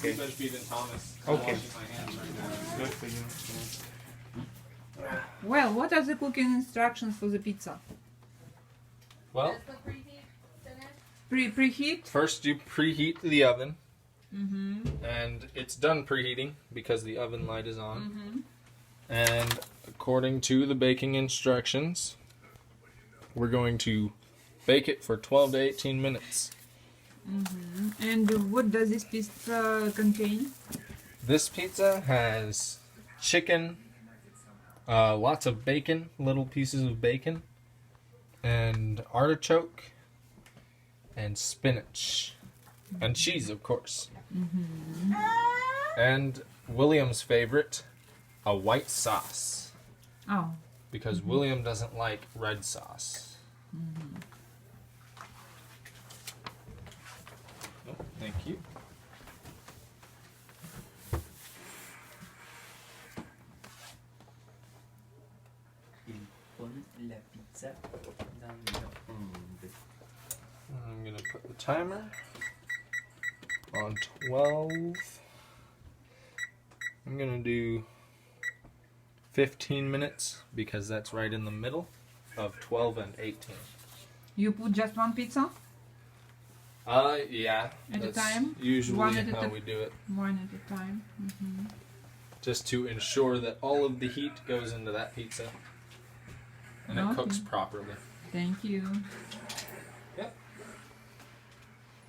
Okay. Judge Beat and Thomas. Okay. I'm washing my hands right now. Good for you. Well, what are the cooking instructions for the pizza? Well, Preheat? first you preheat the oven. Mm-hmm. And it's done preheating because the oven light is on. Mm-hmm. And according to the baking instructions, we're going to bake it for 12 to 18 minutes. Mm-hmm. And what does this pizza contain? This pizza has chicken, lots of bacon, little pieces of bacon, and artichoke, and spinach, and cheese, of course. Mm-hmm. And William's favorite, a white sauce, Oh. because William doesn't like red sauce. Mm-hmm. Oh, thank you. Il pone la pizza dans le onde. I'm gonna put the timer on 12. I'm gonna do 15 minutes because that's right in the middle of 12 and 18. You put just one pizza? Yeah. At a that's time? Usually One at a how time? we do it. One at a time. Mm-hmm. Just to ensure that all of the heat goes into that pizza and it cooks Okay. properly. Thank you.